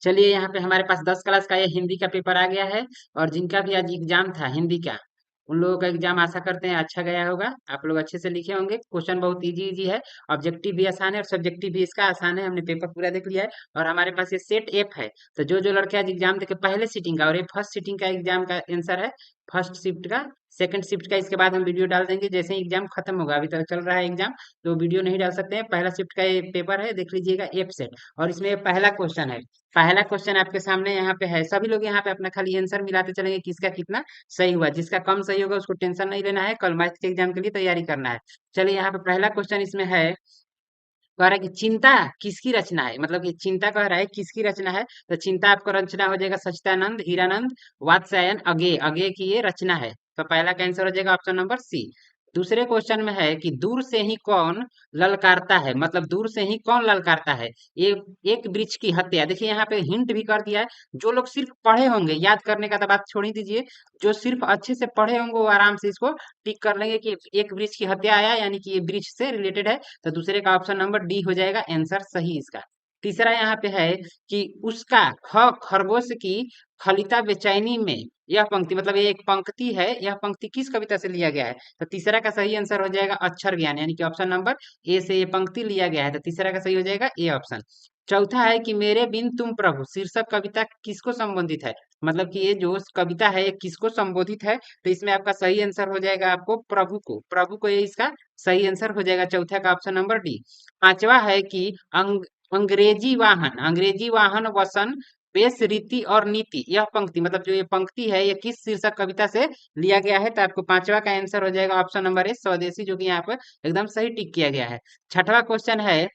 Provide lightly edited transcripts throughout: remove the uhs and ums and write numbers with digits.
चलिए यहाँ पे हमारे पास 10 क्लास का ये हिंदी का पेपर आ गया है। और जिनका भी आज एग्जाम था हिंदी का, उन लोगों का एग्जाम आशा करते हैं अच्छा गया होगा। आप लोग अच्छे से लिखे होंगे। क्वेश्चन बहुत इजी इजी है। ऑब्जेक्टिव भी आसान है और सब्जेक्टिव भी इसका आसान है। हमने पेपर पूरा देख लिया है और हमारे पास ये सेट एफ है। तो जो जो लड़के आज एग्जाम देखे पहले सीटिंग का, और ये फर्स्ट सीटिंग का एग्जाम का आंसर है, फर्स्ट शिफ्ट का, सेकंड शिफ्ट का। इसके बाद हम वीडियो डाल देंगे जैसे ही एग्जाम खत्म होगा। अभी तक चल रहा है एग्जाम, तो वीडियो नहीं डाल सकते हैं। पहला शिफ्ट का ये पेपर है, देख लीजिएगा एफ सेट। और इसमें पहला क्वेश्चन है। पहला क्वेश्चन आपके सामने यहाँ पे है। सभी लोग यहाँ पे अपना खाली आंसर मिलाते चलेंगे किसका कितना सही हुआ। जिसका कम सही होगा उसको टेंशन नहीं लेना है, कल मैथ के एग्जाम के लिए तैयारी करना है। चलिए यहाँ पे पहला क्वेश्चन इसमें है, कह रहा है कि चिंता किसकी रचना है। मतलब कि चिंता कह रहा है किसकी रचना है। तो चिंता आपका रचना हो जाएगा सच्चिदानंद, हीरानंद, वात्स्यायन, अगे। अगे की ये रचना है। तो पहला का आंसर हो जाएगा ऑप्शन नंबर सी। दूसरे क्वेश्चन में है कि दूर से ही कौन ललकारता है। मतलब दूर से ही कौन ललकारता है। ये एक वृक्ष की हत्या। देखिए यहाँ पे हिंट भी कर दिया है। जो लोग सिर्फ पढ़े होंगे, याद करने का तो बात छोड़ ही दीजिए, जो सिर्फ अच्छे से पढ़े होंगे वो आराम से इसको टिक कर लेंगे कि एक वृक्ष की हत्या आया, यानी कि ये वृक्ष से रिलेटेड है। तो दूसरे का ऑप्शन नंबर डी हो जाएगा आंसर सही इसका। तीसरा यहाँ पे है कि उसका खरगोश की खलिता बेचैनी में। यह पंक्ति, मतलब ये एक पंक्ति है, यह पंक्ति किस कविता से लिया गया है। तो तीसरा का सही आंसर हो जाएगा अक्षर ज्ञान, यानी कि ऑप्शन नंबर ए से ये पंक्ति लिया गया है। तो तीसरा का सही हो जाएगा ए ऑप्शन। चौथा है कि मेरे बिन तुम प्रभु शीर्षक कविता किसको संबंधित है। मतलब कि ये जो कविता है ये किसको संबोधित है। तो इसमें आपका सही आंसर हो जाएगा आपको प्रभु को। प्रभु को ये इसका सही आंसर हो जाएगा, चौथा का ऑप्शन नंबर डी। पांचवा है कि अंग्रेजी वाहन वसन बेस रीति और नीति। यह पंक्ति, मतलब जो ये पंक्ति है ये किस शीर्षक कविता से लिया गया है। तो आपको पांचवा का आंसर हो जाएगा ऑप्शन नंबर ए स्वदेशी, जो कि यहाँ पर एकदम सही टिक किया गया है। छठवां क्वेश्चन है,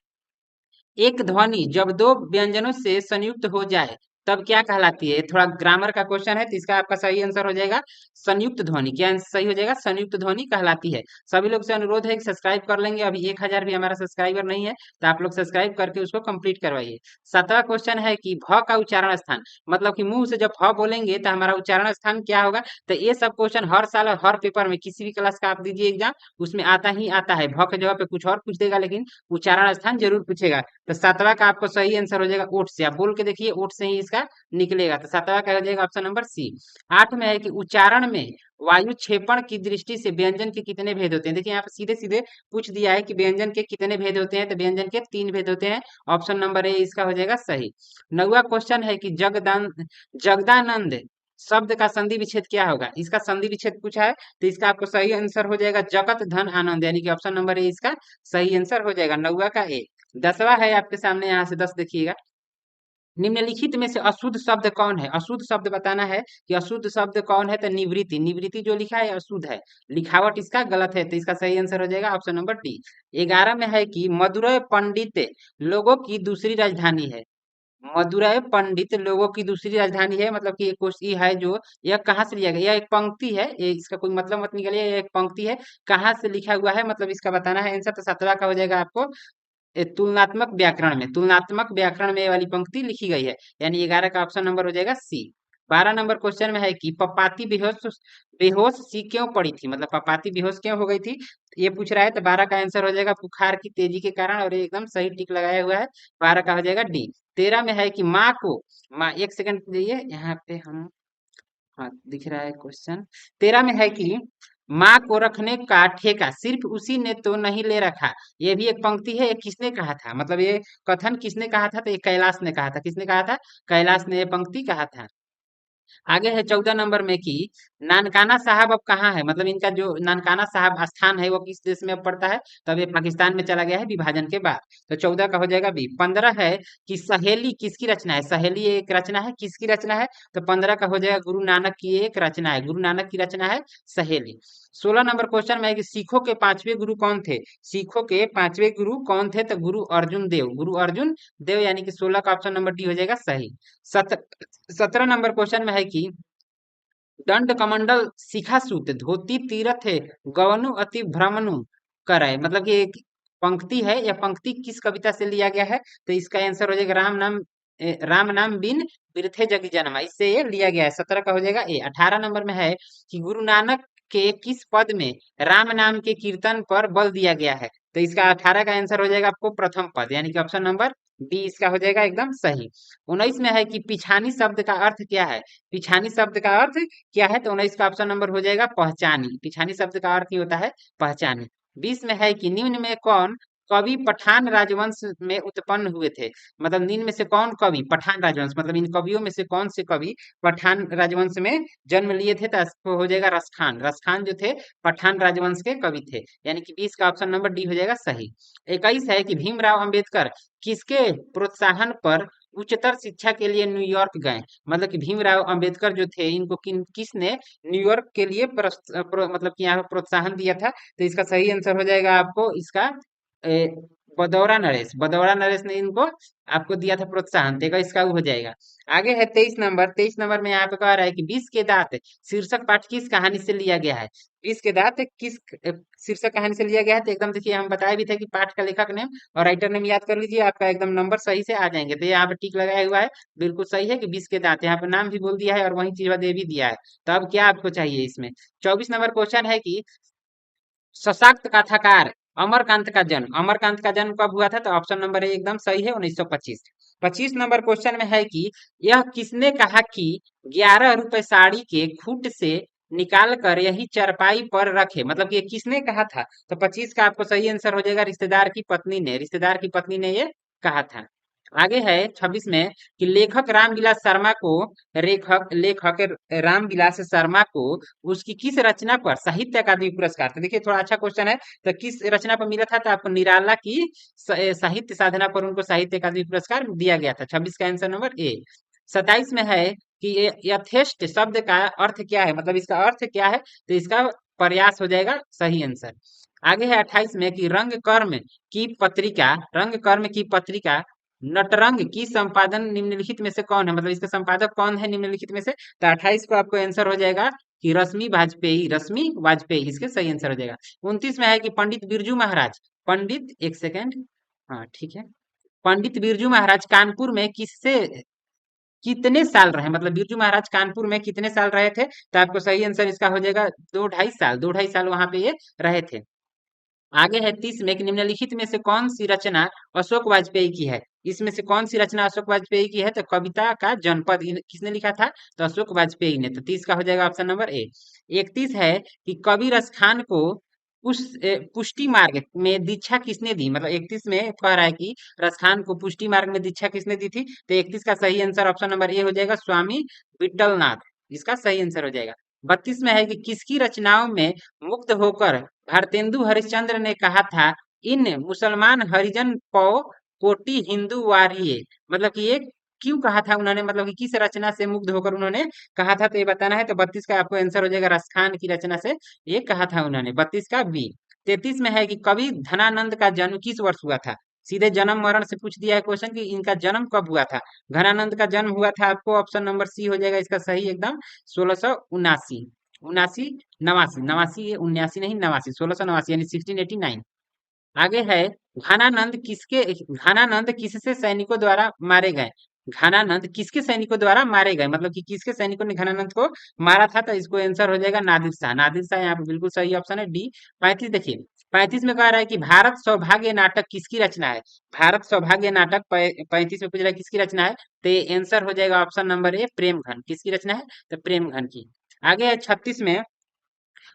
एक ध्वनि जब दो व्यंजनों से संयुक्त हो जाए तब क्या कहलाती है। ये थोड़ा ग्रामर का क्वेश्चन है, तो इसका आपका सही आंसर हो जाएगा संयुक्त ध्वनि। क्या आंसर सही हो जाएगा, संयुक्त ध्वनि कहलाती है। सभी लोग से अनुरोध है कि सब्सक्राइब कर लेंगे। अभी 1000 भी हमारा सब्सक्राइबर नहीं है, तो आप लोग सब्सक्राइब करके उसको कंप्लीट करवाइए। सातवां क्वेश्चन है कि भ का उच्चारण स्थान। मतलब कि मुंह से जब भ बोलेंगे तो हमारा उच्चारण स्थान क्या होगा। तो ये सब क्वेश्चन हर साल और हर पेपर में किसी भी क्लास का आप दीजिए एग्जाम, उसमें आता ही आता है। भ के जगह पे कुछ और पूछ देगा, लेकिन उच्चारण स्थान जरूर पूछेगा। तो सातवां का आपको सही आंसर हो जाएगा ओट से। आप बोल के देखिए, ओट से ही इसका निकलेगा। तो सातवां का हो जाएगा ऑप्शन नंबर सी। आठ में है कि उच्चारण में वायु क्षेपण की दृष्टि से व्यंजन के कितने भेद होते हैं। देखिए यहाँ पे सीधे सीधे पूछ दिया है कि व्यंजन के कितने भेद होते हैं। तो व्यंजन के 3 भेद होते हैं। ऑप्शन नंबर ए इसका हो जाएगा सही। नौवां क्वेश्चन है कि जगदानंद शब्द का संधि विच्छेद क्या होगा। इसका संधि विच्छेद पूछा है, तो इसका आपको सही आंसर हो जाएगा जगत धन आनंद, यानी कि ऑप्शन नंबर ए इसका सही आंसर हो जाएगा, नौवा का ए। 10वां है आपके सामने, यहाँ से 10 देखिएगा। निम्नलिखित में से अशुद्ध शब्द कौन है। अशुद्ध शब्द बताना है कि अशुद्ध शब्द कौन है। तो निवृत्ति, निवृत्ति जो लिखा है अशुद्ध है, लिखावट इसका गलत है। तो इसका सही आंसर हो जाएगा ऑप्शन नंबर डी। 11 में है कि मदुरै पंडित लोगों की दूसरी राजधानी है। मदुरै पंडित लोगों की दूसरी राजधानी है, मतलब कि एक क्वेश्चन है जो यह कहाँ से लिया गया। यह एक पंक्ति है, ये इसका कोई मतलब मत निकलिए, यह एक पंक्ति है, कहाँ से लिखा हुआ है, मतलब इसका बताना है आंसर। तो 17 का हो जाएगा आपको तुलनात्मक व्याकरण में। तुलनात्मक व्याकरण में ये वाली पंक्ति लिखी गई है, यानी 11 का ऑप्शन नंबर हो जाएगा सी। 12 नंबर क्वेश्चन में है कि पपाती बेहोश बेहोश सी क्यों पड़ी थी। मतलब पपाती बेहोश क्यों हो गई थी, ये पूछ रहा है। तो 12 का आंसर हो जाएगा बुखार की तेजी के कारण, और ये एकदम सही टिक लगाया हुआ है। 12 का हो जाएगा डी। 13 में है कि माँ को, माँ एक सेकंड दीजिए, यहाँ पे हम, हाँ दिख रहा है क्वेश्चन। 13 में है कि माँ को रखने का ठेका सिर्फ उसी ने तो नहीं ले रखा। ये भी एक पंक्ति है, ये किसने कहा था, मतलब ये कथन किसने कहा था। तो ये कैलाश ने कहा था। किसने कहा था, कैलाश ने ये पंक्ति कहा था। आगे है 14 नंबर में कि नानकाना साहब अब कहाँ है। मतलब इनका जो नानकाना साहब स्थान है वो किस देश में अब पड़ता है। तो अब ये पाकिस्तान में चला गया है विभाजन के बाद। तो 14 का हो जाएगा बी। 15 है कि सहेली किसकी रचना है। सहेली एक रचना है, किसकी रचना है। तो 15 का हो जाएगा गुरु नानक की एक रचना है। गुरु नानक की रचना है सहेली। 16 नंबर क्वेश्चन में है कि सिखों के 5वें गुरु कौन थे। सिखों के 5वें गुरु कौन थे। तो गुरु अर्जुन देव, गुरु अर्जुन देव, यानी कि 16 का ऑप्शन नंबर डी हो जाएगा सही। 17 नंबर क्वेश्चन में है कि दंड कमंडल शिखा सूत धोती तीरथ है गवनु अति भ्रमनु करय। मतलब कि एक पंक्ति है, यह पंक्ति किस कविता से लिया गया है। तो इसका आंसर हो जाएगा राम नाम बिन बिरथे जग जन्मा, इससे ये लिया गया है। 17 का हो जाएगा ए। 18 नंबर में है कि गुरु नानक के किस पद में राम नाम के कीर्तन पर बल दिया गया है। तो इसका 18 का आंसर हो जाएगा आपको प्रथम पद, यानी कि ऑप्शन नंबर बी इसका हो जाएगा एकदम सही। 19 में है कि पिछानी शब्द का अर्थ क्या है। पिछानी शब्द का अर्थ क्या है, तो 19 का ऑप्शन नंबर हो जाएगा पहचानी। पिछानी शब्द का अर्थ ही होता है पहचानी। 20 में है कि निम्न में कौन कवि पठान राजवंश में उत्पन्न हुए थे। मतलब निम्न में से कौन कवि पठान राजवंश, मतलब इन कवियों में से कौन से कवि पठान राजवंश में जन्म लिए थे, तो इसको हो जाएगा रसखान। रसखान जो थे पठान राजवंश के कवि थे, यानी कि 20 का ऑप्शन नंबर डी हो जाएगा सही। 21 है कि भीमराव अंबेडकर किसके प्रोत्साहन पर उच्चतर शिक्षा के लिए न्यूयॉर्क गए। मतलब कि भीमराव अंबेडकर जो थे इनको किसने न्यूयॉर्क के लिए मतलब कि यहाँ पे प्रोत्साहन दिया था, तो इसका सही आंसर हो जाएगा आपको इसका ए, बदौरा नरेश ने इनको आपको दिया था प्रोत्साहन, देखो इसका वो हो जाएगा। आगे है 23 नंबर। 23 नंबर में यहाँ पे कह रहा है कि विष के दांत शीर्षक पाठ किस कहानी से लिया गया है। विष के दांत किस शीर्षक कहानी से लिया गया है, तो एकदम देखिए हम बताए भी थे कि पाठ का लेखक नेम और राइटर नेम याद कर लीजिए, आपका एकदम नंबर सही से आ जाएंगे। तो यहाँ पे टिक लगाया हुआ है, बिल्कुल सही है कि विष के दांत, यहाँ पे नाम भी बोल दिया है और वही चीज दे भी दिया है। तो अब क्या आपको चाहिए इसमें। 24 नंबर क्वेश्चन है कि सशक्त कथाकार अमरकांत का जन्म कब हुआ था, तो ऑप्शन नंबर ए एकदम सही है 1925। 25 नंबर क्वेश्चन में है कि यह किसने कहा कि 11 रुपए साड़ी के खूट से निकाल कर यही चरपाई पर रखे। मतलब कि ये किसने कहा था, तो 25 का आपको सही आंसर हो जाएगा रिश्तेदार की पत्नी ने ये कहा था। आगे है 26 में कि लेखक रामविलास शर्मा को लेखक लेखक रामविलास शर्मा को उसकी किस रचना पर साहित्य अकादमी पुरस्कार, तो देखिए थोड़ा अच्छा क्वेश्चन है, तो किस रचना पर मिला था, तो आपको निराला की साहित्य साधना पर उनको साहित्य अकादमी पुरस्कार दिया गया था। 26 का आंसर नंबर ए। 27 में है कि यथेष्ट शब्द का अर्थ क्या है, मतलब इसका अर्थ क्या है, तो इसका प्रयास हो जाएगा सही आंसर। आगे है 28 में कि रंग कर्म की पत्रिका नटरंग की संपादन निम्नलिखित में से कौन है, मतलब इसका संपादक कौन है निम्नलिखित में से, तो 28 को आपको आंसर हो जाएगा कि रश्मि वाजपेयी इसके सही आंसर हो जाएगा। 29 में है कि पंडित एक सेकेंड, हाँ ठीक है, पंडित बिरजू महाराज कानपुर में किससे कितने साल रहे, मतलब बिरजू महाराज कानपुर में कितने साल रहे थे, तो आपको सही आंसर इसका हो जाएगा 2 ढाई साल वहां पे ये रहे थे। आगे है 30 में कि निम्नलिखित में से कौन सी रचना अशोक वाजपेयी की है। इसमें से कौन सी रचना अशोक वाजपेयी की है, तो कविता का जनपद किसने लिखा था, तो अशोक वाजपेयी ने। तो 30 का हो जाएगा ऑप्शन नंबर ए। 31 है कि कवि रसखान को पुष्टि मार्ग में दीक्षा किसने दी, मतलब 31 में कह रहा है कि रसखान को पुष्टि मार्ग में दीक्षा किसने दी थी, तो 31 का सही आंसर ऑप्शन नंबर ए हो जाएगा स्वामी विट्ठलनाथ, इसका सही आंसर हो जाएगा। 32 में है कि किसकी रचनाओं में मुक्त होकर भारतेंदु हरिश्चंद्र ने कहा था इन मुसलमान हरिजन पौ कोटि हिंदू वारिये, मतलब कि ये क्यों कहा था उन्होंने, मतलब कि किस रचना से मुग्ध होकर उन्होंने कहा था, तो ये बताना है। तो 32 का आपको आंसर हो जाएगा रसखान की रचना से ये कहा था उन्होंने, 32 का बी। 33 में है कि कवि धनानंद का जन्म किस वर्ष हुआ था। सीधे जन्म मरण से पूछ दिया है क्वेश्चन कि इनका जन्म कब हुआ था। धनानंद का जन्म हुआ था आपको ऑप्शन नंबर सी हो जाएगा इसका सही एकदम 1679, उनासी नवासी, नवासी 79 नहीं नवासी, 1679 यानी 1689। आगे है घानानंद किससे सैनिकों द्वारा मारे गए। घानानंद किसके सैनिकों द्वारा मारे गए, मतलब कि किसके सैनिकों ने घानानंद को मारा था, तो इसको आंसर हो जाएगा नादिर शाह। नादिर शाह यहाँ पे बिल्कुल सही ऑप्शन है डी। 35 देखिए, 35 में कह रहा है कि भारत सौभाग्य नाटक किसकी रचना है। भारत सौभाग्य नाटक 35 में पूछ रहा है किसकी रचना है, तो आंसर हो जाएगा ऑप्शन नंबर ए प्रेमघन, किसकी रचना है, तो प्रेमघन की। आगे है 36 में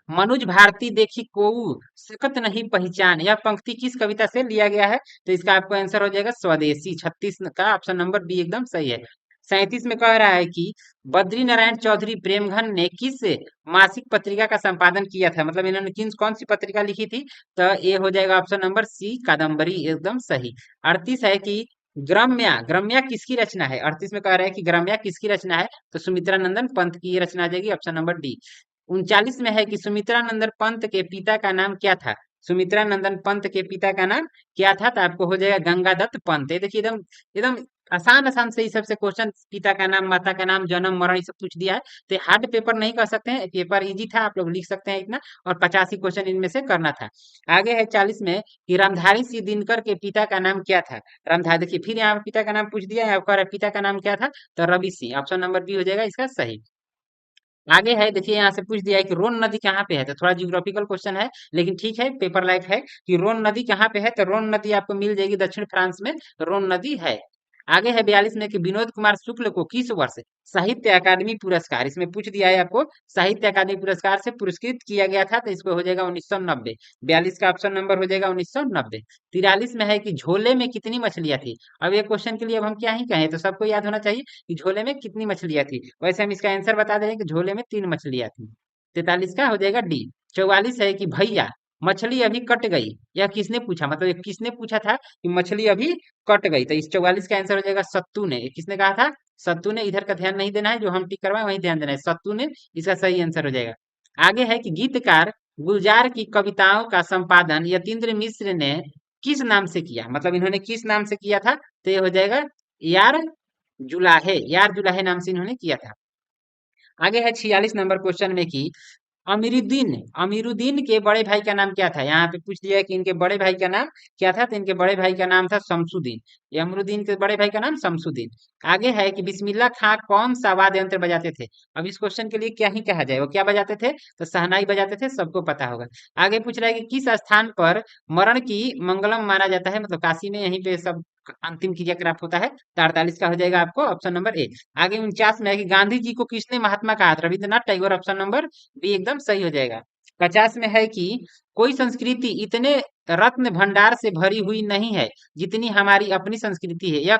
मनुज भारती देखी कोऊ सकत नहीं पहचान, यह पंक्ति किस कविता से लिया गया है, तो इसका आपको आंसर हो जाएगा स्वदेशी। 36 का ऑप्शन नंबर बी एकदम सही है। 37 में कह रहा है कि बद्री नारायण चौधरी प्रेमघन ने किस मासिक पत्रिका का संपादन किया था, मतलब इन्होंने कौन सी पत्रिका लिखी थी, तो ये हो जाएगा ऑप्शन नंबर सी कादम्बरी एकदम सही। 38 है कि ग्रम्या किसकी रचना है। 38 में कह रहा है कि ग्रम्या किसकी रचना है, तो सुमित्रा नंदन पंत की ये रचना आ जाएगी ऑप्शन नंबर डी। 39 में है कि सुमित्रा नंदन पंत के पिता का नाम क्या था। सुमित्रा नंदन पंत के पिता का नाम क्या था, तो आपको हो जाएगा गंगादत्त पंत। ये देखिए एकदम एकदम आसान आसान से इस सबसे क्वेश्चन, पिता का नाम माता का नाम जन्म मरण ये सब पूछ दिया है, तो हार्ड पेपर नहीं कर सकते हैं, पेपर इजी था, आप लोग लिख सकते हैं इतना, और 85 क्वेश्चन इनमें से करना था। आगे है 40 में कि रामधारी सिंह दिनकर के पिता का नाम क्या था। रामधारी देखिए फिर यहाँ पिता का नाम पूछ दिया है, आपका पिता का नाम क्या था, तो Ravi Singh, option number B हो जाएगा इसका सही। आगे है, देखिए यहाँ से पूछ दिया है कि रोन नदी कहाँ पे है, तो थोड़ा जियोग्राफिकल क्वेश्चन है, लेकिन ठीक है, पेपर लायक है कि रोन नदी कहाँ पे है, तो रोन नदी आपको मिल जाएगी दक्षिण फ्रांस में, रोन नदी है। आगे है 42 में कि विनोद कुमार शुक्ल को किस वर्ष साहित्य अकादमी पुरस्कार, इसमें पूछ दिया है आपको, साहित्य अकादमी पुरस्कार से पुरस्कृत किया गया था, तो इसको हो जाएगा 1990। 42 का ऑप्शन नंबर हो जाएगा 1990। 43 में है कि झोले में कितनी मछलियां थी। अब ये क्वेश्चन के लिए अब हम क्या ही कहें, तो सबको याद होना चाहिए कि झोले में कितनी मछलियां थी। वैसे हम इसका आंसर बता दे रहे हैं कि झोले में 3 मछलियां थी। 43 का हो जाएगा डी। 44 है कि भैया मछली अभी कट गई, यह किसने पूछा, मतलब ये किसने पूछा था कि मछली अभी कट गई, तो इस 44 का आंसर हो जाएगा सत्तू ने। ये किसने कहा था, सत्तू ने। इधर का ध्यान नहीं देना है, जो हम टिक करवाए वही ध्यान देना है, सत्तू ने इसका सही आंसर हो जाएगा। आगे है कि गीतकार गुलजार की कविताओं का संपादन यतीन्द्र मिश्र ने किस नाम से किया, मतलब इन्होंने किस नाम से किया था, तो ये हो जाएगा यार जुलाहे, यार जुलाहे नाम से इन्होंने किया था। आगे है 46 नंबर क्वेश्चन में कि अमीरुद्दीन अमीरुद्दीन के बड़े भाई का नाम क्या था। यहाँ पे पूछ दिया है कि इनके बड़े भाई का नाम क्या था, तो इनके बड़े भाई का नाम था शमसुद्दीन। ये अमरुद्दीन के बड़े भाई का नाम शमसुद्दीन। आगे है कि बिस्मिल्लाह खां कौन सा वाद्य यंत्र बजाते थे। अब इस क्वेश्चन के लिए क्या ही कहा जाए, वो क्या बजाते थे, तो शहनाई बजाते थे, सबको पता होगा। आगे पूछ रहा है कि किस स्थान पर मरण की मंगलम माना जाता है, मतलब काशी में यहीं पे सब अंतिम क्रियाकलाप होता है, तो 48 का हो जाएगा आपको ऑप्शन नंबर ए। आगे 49 में है कि गांधी जी को किसने महात्मा कहा था, Rabindranath Tagore, option number B एकदम सही हो जाएगा। 50 में है कि कोई संस्कृति इतने रत्न भंडार से भरी हुई नहीं है जितनी हमारी अपनी संस्कृति है, यह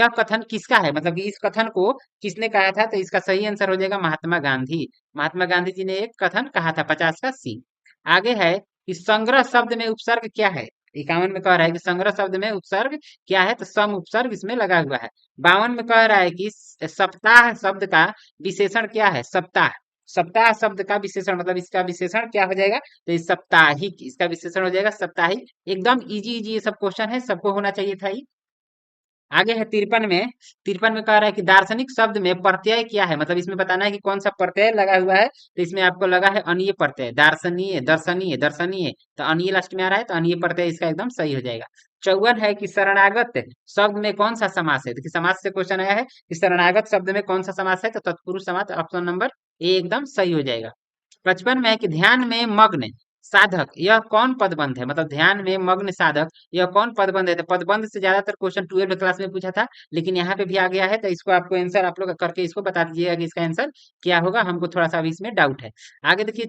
कथन किसका है, मतलब कि इस कथन को किसने कहा था, तो इसका सही आंसर हो जाएगा महात्मा गांधी। महात्मा गांधी जी ने एक कथन कहा था, 50 का सी। आगे है कि संग्रह शब्द में उपसर्ग क्या है। 51 में कह रहा है कि संग्रह शब्द में उपसर्ग क्या है, तो सम उपसर्ग इसमें लगा हुआ है। 52 में कह रहा है कि सप्ताह शब्द का विशेषण क्या है, सप्ताह। सप्ताह शब्द का विशेषण, मतलब इसका विशेषण क्या हो जाएगा, तो इस साप्ताहिक, इसका विशेषण हो जाएगा साप्ताहिक। एकदम इजी इजी ये सब क्वेश्चन है, सबको होना चाहिए था ये। आगे है 53 में कह रहा है कि दार्शनिक शब्द में प्रत्यय क्या है, मतलब इसमें बताना है कि कौन सा प्रत्यय लगा हुआ है, तो इसमें आपको लगा है अनीय प्रत्यय, दार्शनीय, दर्शनीय, दर्शनीय, तो अनीय लास्ट में आ रहा है, तो अनीय प्रत्यय इसका एकदम सही हो जाएगा। 54 है कि शरणागत शब्द में कौन सा समास है, देखिए समास से क्वेश्चन आया है कि शरणागत शब्द में कौन सा समास है, तो तत्पुरुष समास, ऑप्शन नंबर ए एकदम सही हो जाएगा। 55 में है कि ध्यान में मग्न साधक यह कौन पदबंध है, मतलब ध्यान में मग्न साधक यह कौन पदबंध है, तो पदबंध से ज्यादातर क्वेश्चन 12वीं क्लास में पूछा था, लेकिन यहाँ पे भी आ गया है, तो इसको आपको आंसर आप लोग करके इसको बता दीजिएगा कि इसका आंसर क्या होगा, हमको थोड़ा सा अभी इसमें डाउट है। आगे देखिए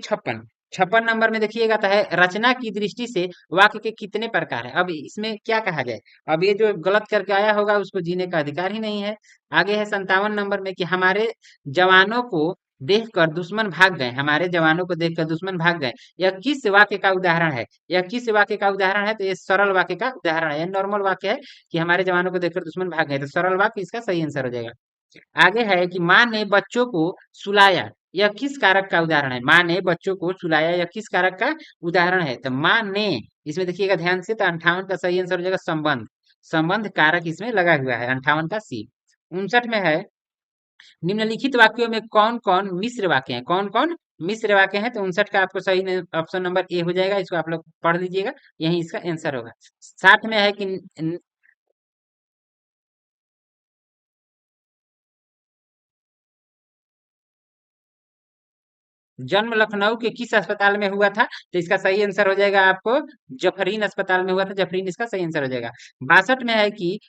56 नंबर में देखिएगा तो है रचना की दृष्टि से वाक्य के कितने प्रकार है। अब इसमें क्या कहा जाए, अब ये जो गलत करके आया होगा उसको जीने का अधिकार ही नहीं है। आगे है 57 नंबर में कि हमारे जवानों को देखकर दुश्मन भाग गए, हमारे जवानों को देखकर दुश्मन भाग गए, यह किस वाक्य का उदाहरण है, यह किस वाक्य का उदाहरण है, तो ये सरल वाक्य का उदाहरण है, नॉर्मल वाक्य है कि हमारे जवानों को देखकर दुश्मन भाग गए, तो सरल वाक्य इसका सही आंसर हो जाएगा। आगे है कि माँ ने बच्चों को सुलाया, यह किस कारक का उदाहरण है, माँ ने बच्चों को सुलाया यह किस कारक का उदाहरण है, तो माँ ने, इसमें देखिएगा ध्यान से, तो 58 का सही आंसर हो जाएगा संबंध, संबंध कारक इसमें लगा हुआ है, 58 का सी। 59 में है निम्नलिखित वाक्यों में कौन कौन मिश्र वाक्य हैं, कौन कौन मिश्र वाक्य हैं, तो 59 का आपको सही ऑप्शन नंबर ए हो जाएगा, इसको आप लोग पढ़ लीजिएगा, यही इसका आंसर होगा। 60 में है कि जन्म लखनऊ के किस अस्पताल में हुआ था, तो इसका सही आंसर हो जाएगा आपको जफरीन अस्पताल में हुआ था, जफरीन इसका सही आंसर हो जाएगा। 62 में है कि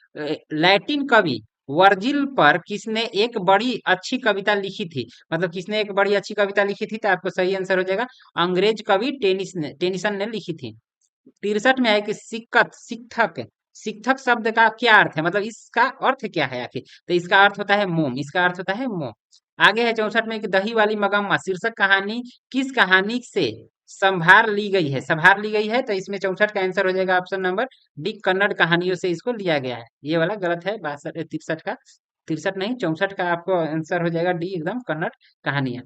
लैटिन कवि वर्जिल पर किसने एक बड़ी अच्छी कविता लिखी थी, मतलब किसने एक बड़ी अच्छी कविता लिखी थी, तो आपको सही आंसर हो जाएगा अंग्रेज कवि टेनिसन ने लिखी थी। 63 में है कि सिक्कत शिक्षक, शिक्षक शब्द का क्या अर्थ है, मतलब इसका अर्थ क्या है आखिर, तो इसका अर्थ होता है मोम, इसका अर्थ होता है मोम। आगे है 64 में कि दही वाली मगम्मा शीर्षक कहानी किस कहानी से संभार ली गई है, संभार ली गई है, तो इसमें 64 का आंसर हो जाएगा ऑप्शन नंबर डी, कन्नड़ कहानियों से इसको लिया गया है, ये वाला गलत है, 63 का, 63 नहीं 64 का आपको आंसर हो जाएगा डी एकदम, कन्नड़ कहानियां।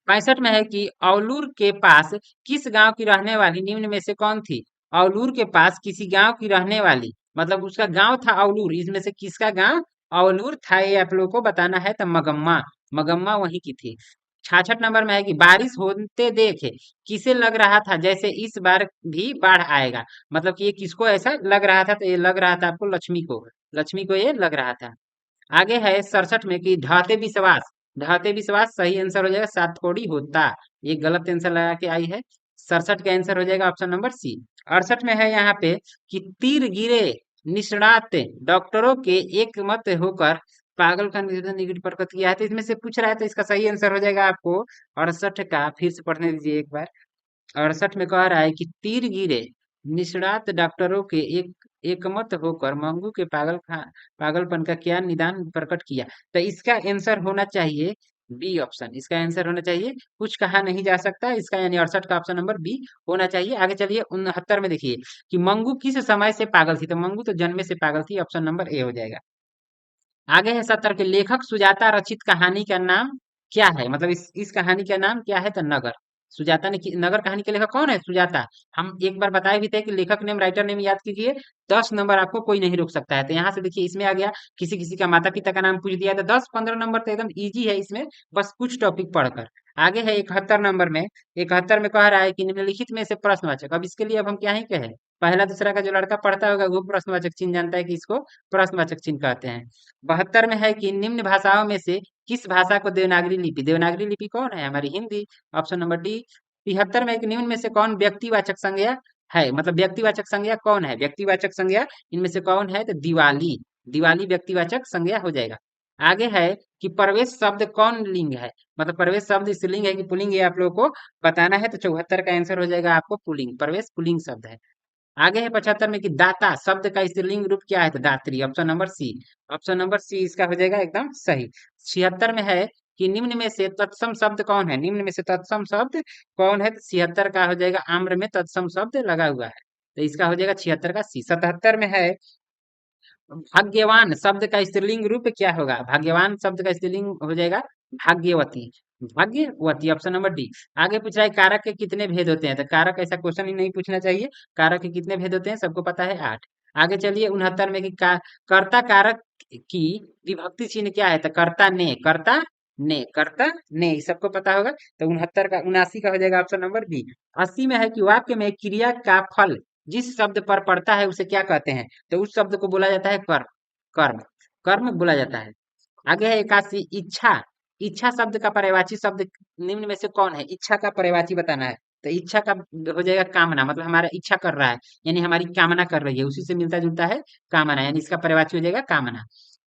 65 में है कि औलूर के पास किस गांव की रहने वाली निम्न में से कौन थी, औलूर के पास किसी गांव की रहने वाली, मतलब उसका गांव था औलूर, इसमें से किसका गांव औलूर था, ये आप लोगों को बताना है, तो मगम्मा, मगम्मा वहीं की थी। 66 नंबर में है कि बारिश होते देखे किसे लग रहा था जैसे इस बार भी बाढ़ आएगा, मतलब कि ये किसको ऐसा लग रहा था, तो ये लग रहा था आपको लक्ष्मी को, लक्ष्मी को ये लग रहा था। आगे है 67 में कि ढाते विश्वास ढाते विश्वास सही आंसर हो जाएगा सातकोड़ी होता। ये गलत आंसर लगा के आई है। 67 का आंसर हो जाएगा ऑप्शन नंबर सी। 68 में है यहाँ पे कि तीर गिरे निष्णात डॉक्टरों के एक मत होकर पागल का निगेटिव प्रकट किया है। तो इसमें से पूछ रहा है तो इसका सही आंसर हो जाएगा आपको 68 का। फिर से पढ़ने दीजिए एक बार। 68 में कह रहा है कि तीर गिरे निष्णात डॉक्टरों के एकमत होकर मंगू के पागलपन का क्या निदान प्रकट किया। तो इसका आंसर होना चाहिए बी ऑप्शन। इसका आंसर होना चाहिए कुछ कहा नहीं जा सकता इसका, यानी 68 का ऑप्शन नंबर बी होना चाहिए। आगे चलिए 69 में देखिए कि मंगू किस समय से पागल थी। तो मंगू तो जन्मे से पागल थी, ऑप्शन नंबर ए हो जाएगा। आगे है 70 के लेखक सुजाता रचित कहानी का नाम क्या है। मतलब इस कहानी का नाम क्या है। तो नगर। सुजाता ने नगर कहानी के लेखक कौन है। सुजाता। हम एक बार बताए भी थे कि लेखक नेम राइटर नेम याद कीजिए, 10 नंबर आपको कोई नहीं रोक सकता है। तो यहाँ से देखिए इसमें आ गया किसी किसी का माता पिता का नाम पूछ दिया, तो 10-15 नंबर तो एकदम इजी है इसमें, बस कुछ टॉपिक पढ़कर। आगे है 71 नंबर में। 71 में कह रहा है कि निम्नलिखित में से प्रश्नवाचक। अब इसके लिए अब हम क्या ही कहें, पहला दूसरा का जो लड़का पढ़ता होगा वो प्रश्नवाचक चिन्ह जानता है कि इसको प्रश्नवाचक चिन्ह कहते हैं। 72 में है कि निम्न भाषाओं में से किस भाषा को देवनागरी लिपि। देवनागरी लिपि कौन है, हमारी हिंदी, ऑप्शन नंबर डी। 73 में है कि निम्न में से कौन व्यक्तिवाचक संज्ञा है। मतलब व्यक्तिवाचक संज्ञा कौन है, व्यक्तिवाचक संज्ञा इनमें से कौन है। तो दिवाली। दिवाली व्यक्तिवाचक संज्ञा हो जाएगा। आगे है कि प्रवेश शब्द कौन लिंग है। मतलब प्रवेश शब्द स्त्रीलिंग है कि पुल्लिंग, ये आप लोगों को बताना है। तो 74 का आंसर हो जाएगा आपको पुल्लिंग। प्रवेश पुल्लिंग शब्द है। आगे है 75 में कि दाता शब्द का स्त्रीलिंग रूप क्या है। तो दात्री, option number C. Option number C इसका हो जाएगा एकदम सही। 76 में है कि निम्न में से तत्सम शब्द कौन है। निम्न में से तत्सम शब्द कौन है। तो 76 का हो जाएगा आम्र में तत्सम शब्द लगा हुआ है, तो इसका हो जाएगा 76 का सी। 77 में है भाग्यवान शब्द का स्त्रीलिंग रूप क्या होगा। भाग्यवान शब्द का स्त्रीलिंग हो जाएगा भाग्यवती। भाग्यवती, ऑप्शन नंबर डी। आगे पूछ रहा है कारक के कितने भेद होते हैं। तो कारक ऐसा क्वेश्चन ही नहीं पूछना चाहिए। कारक के कितने भेद होते हैं सबको पता है, 8। आगे चलिए 69 में कि कर्ता कारक की विभक्ति चिन्ह क्या है। तो कर्ता ने, कर्ता ने, कर्ता ने, ये सबको पता होगा। तो 69 का 79 का हो जाएगा ऑप्शन नंबर बी। 80 में है कि वाक्य में क्रिया का फल जिस शब्द पर पड़ता है उसे क्या कहते हैं। तो उस शब्द को बोला जाता है कर्म। कर्म, कर्म बोला जाता है। आगे है 81 इच्छा। इच्छा शब्द का पर्यायवाची शब्द निम्न में से कौन है। इच्छा का पर्यायवाची बताना है। तो इच्छा का हो जाएगा कामना। मतलब हमारा इच्छा कर रहा है, यानी हमारी कामना कर रही है, उसी से मिलता जुलता है कामना, यानी इसका पर्यायवाची हो जाएगा कामना।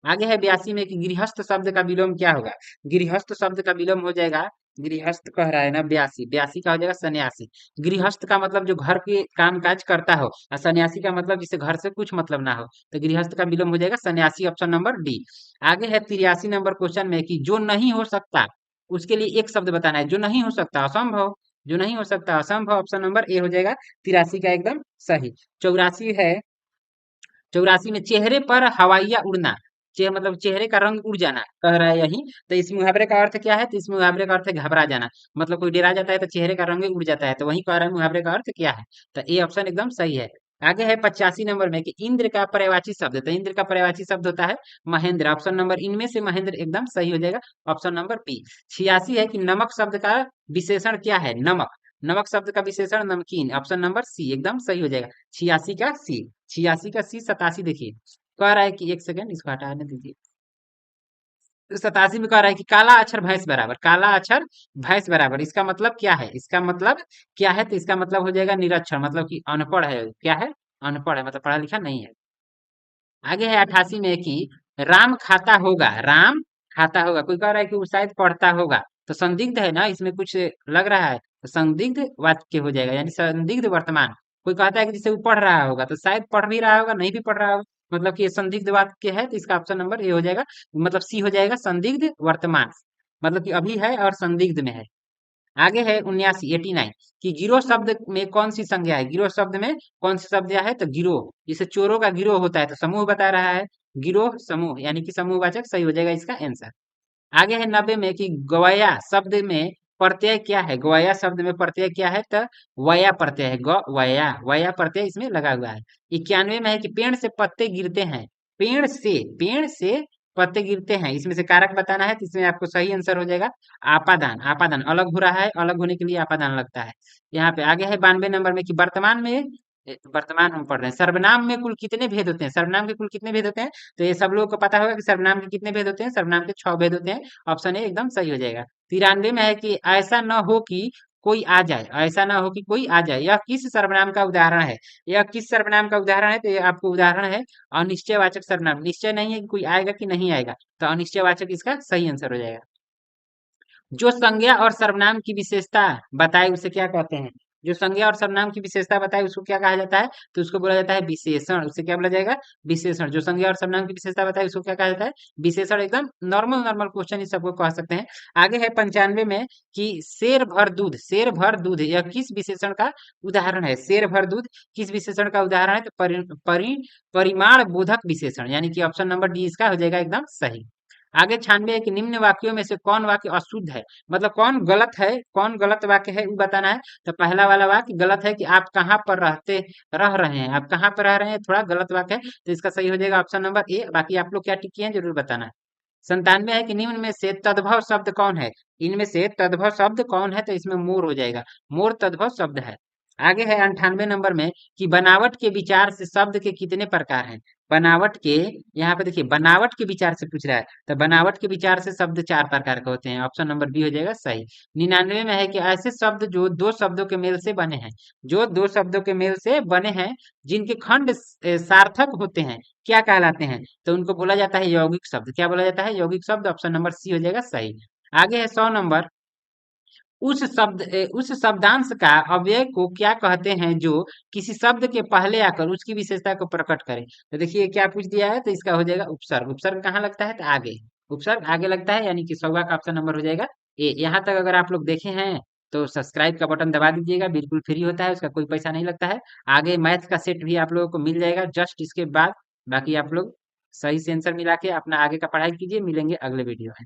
आगे है 82 में कि गृहस्थ शब्द का विलोम क्या होगा। गृहस्थ शब्द का विलोम हो जाएगा, गृहस्थ कह रहा है ना, 82। 82 का हो जाएगा सन्यासी। गृहस्थ का मतलब जो घर के काम काज करता हो, और सन्यासी का मतलब जिसे घर से कुछ मतलब ना हो। तो गृहस्थ का विलोम हो जाएगा सन्यासी, ऑप्शन नंबर डी। आगे है 83 नंबर क्वेश्चन में कि जो नहीं हो सकता उसके लिए एक शब्द बताना है। जो नहीं हो सकता असंभव, जो नहीं हो सकता असंभव, ऑप्शन नंबर ए हो जाएगा 83 का एकदम सही। 84 है, 84 में चेहरे पर हवाइया उड़ना। मतलब चेहरे का रंग उड़ जाना कह रहा है यही। तो इस मुहावरे का अर्थ क्या है। तो इस मुहावरे का अर्थ है घबरा जाना। मतलब कोई डरा जाता है तो चेहरे का रंग उड़ जाता है, तो वही कह रहा है मुहावरे का अर्थ क्या है। तो ए ऑप्शन एकदम सही है। आगे है 85 नंबर में कि इंद्र का पर्यायवाची शब्द। तो इंद्र का पर्यायवाची शब्द होता है महेंद्र, ऑप्शन नंबर इनमें से महेंद्र एकदम सही हो जाएगा, ऑप्शन नंबर बी। 86 है कि नमक शब्द का विशेषण क्या है। नमक, नमक शब्द का विशेषण नमकीन, ऑप्शन नंबर सी एकदम सही हो जाएगा। 86 का सी, 86 का सी। 87 देखिए कह रहा है कि एक सेकंड इसको हटाने दीजिए। 87 में कह रहा है कि काला अक्षर भैंस बराबर, काला अक्षर भैंस बराबर, इसका मतलब क्या है। इसका मतलब क्या है। तो इसका मतलब हो जाएगा निरक्षर, मतलब कि अनपढ़ है। क्या है, अनपढ़ है, मतलब पढ़ा लिखा नहीं है। आगे है 88 में कि राम खाता होगा। राम खाता होगा, कोई कह रहा है कि वो शायद पढ़ता होगा। तो संदिग्ध है ना, इसमें कुछ लग रहा है, तो संदिग्ध वाक्य हो जाएगा, यानी संदिग्ध वर्तमान। कोई कहता है कि जिसे वो पढ़ रहा होगा, तो शायद पढ़ भी रहा होगा, नहीं भी पढ़ रहा होगा। मतलब कि ये संदिग्ध वाक्य है, तो इसका ऑप्शन नंबर ए हो जाएगा, मतलब सी हो जाएगा संदिग्ध वर्तमान। मतलब कि अभी है और संदिग्ध में है। आगे है 79, 89 कि गिरोह शब्द में कौन सी संज्ञा है। गिरोह शब्द में कौन सी संज्ञा है। तो गिरोह, जिसे चोरों का गिरोह होता है, तो समूह बता रहा है। गिरोह समूह, यानी कि समूहवाचक सही हो जाएगा इसका आंसर। आगे है 90 में कि गवया शब्द में प्रत्यय क्या है। गवया शब्द में प्रत्यय क्या है। तो वया प्रत्यय है, गवया, वया प्रत्यय इसमें लगा हुआ है। 91 में है कि पेड़ से पत्ते गिरते हैं। पेड़ से, पेड़ से पत्ते गिरते हैं, इसमें से कारक बताना है। तो इसमें आपको सही आंसर हो जाएगा आपादान। आपादान अलग हो रहा है, अलग होने के लिए आपादान लगता है। यहाँ पे आगे है 92 नंबर में कि वर्तमान में वर्तमान हम पढ़ रहे हैं। सर्वनाम में कुल कितने भेद होते हैं? सर्वनाम के कुल कितने भेद होते हैं? तो ये सब लोगों को पता होगा कि सर्वनाम के कितने भेद होते हैं। सर्वनाम के 6 भेद होते हैं। ऑप्शन ए एकदम सही हो जाएगा। 93 में है कि ऐसा न हो कि कोई आ जाए, ऐसा ना हो कि कोई आ जाए, यह किस सर्वनाम का उदाहरण है? यह किस सर्वनाम का उदाहरण है? तो ये आपको उदाहरण है अनिश्चयवाचक सर्वनाम। निश्चय नहीं है कि कोई आएगा कि नहीं आएगा, तो अनिश्चयवाचक इसका सही आंसर हो जाएगा। जो संज्ञा और सर्वनाम की विशेषता बताए उसे क्या कहते हैं? जो संज्ञा और सर्वनाम की विशेषता बताए उसको क्या कहा जाता है? तो उसको बोला जाता है विशेषण। उसे क्या बोला जाएगा? विशेषण। जो संज्ञा और सर्वनाम की विशेषता बताए उसको क्या कहा जाता है? विशेषण। एकदम नॉर्मल नॉर्मल क्वेश्चन इस सबको कह सकते हैं। आगे है 95 में कि शेर भर दूध, शेर भर दूध यह किस विशेषण का उदाहरण है? शेर भर दूध किस विशेषण का उदाहरण है? तो परिमाण बोधक विशेषण, यानी कि ऑप्शन नंबर डी इसका हो जाएगा एकदम सही। आगे 96 है कि निम्न वाक्यों में से कौन वाक्य अशुद्ध है? मतलब कौन गलत है, कौन गलत वाक्य है वो बताना है। तो पहला वाला वाक्य गलत है कि आप कहाँ पर रह रहे हैं, आप कहाँ पर रह रहे हैं, थोड़ा गलत वाक्य है, तो इसका सही हो जाएगा ऑप्शन नंबर ए। बाकी आप लोग क्या टिक किए हैं जरूर बताना है। 97 है कि निम्न में से तद्भव शब्द कौन है? इनमें से तद्भव शब्द कौन है? तो इसमें मोर हो जाएगा। मोर तद्भव शब्द है। आगे है 98 नंबर में कि बनावट के विचार से शब्द के कितने प्रकार हैं? बनावट के, यहाँ पे देखिए बनावट के विचार से पूछ रहा है, तो बनावट के विचार से शब्द 4 प्रकार के होते हैं। ऑप्शन नंबर बी हो जाएगा सही। 99 में है कि ऐसे शब्द जो दो शब्दों के मेल से बने हैं, जो दो शब्दों के मेल से बने हैं, जिनके खंड सार्थक होते हैं, क्या कहलाते हैं? तो उनको बोला जाता है यौगिक शब्द। क्या बोला जाता है? यौगिक शब्द। ऑप्शन नंबर सी हो जाएगा सही। आगे है 100 नंबर। उस शब्दांश का अव्यय को क्या कहते हैं जो किसी शब्द के पहले आकर उसकी विशेषता को प्रकट करे? तो देखिए क्या पूछ दिया है, तो इसका हो जाएगा उपसर्ग। उपसर्ग कहाँ लगता है? तो आगे। उपसर्ग आगे लगता है, यानी कि 100 का ऑप्शन नंबर हो जाएगा ए। यहाँ तक अगर आप लोग देखे हैं तो सब्सक्राइब का बटन दबा दीजिएगा, बिल्कुल फ्री होता है, उसका कोई पैसा नहीं लगता है। आगे मैथ का सेट भी आप लोगों को मिल जाएगा जस्ट इसके बाद। बाकी आप लोग सही से आंसर मिला के अपना आगे का पढ़ाई कीजिए। मिलेंगे अगले वीडियो में।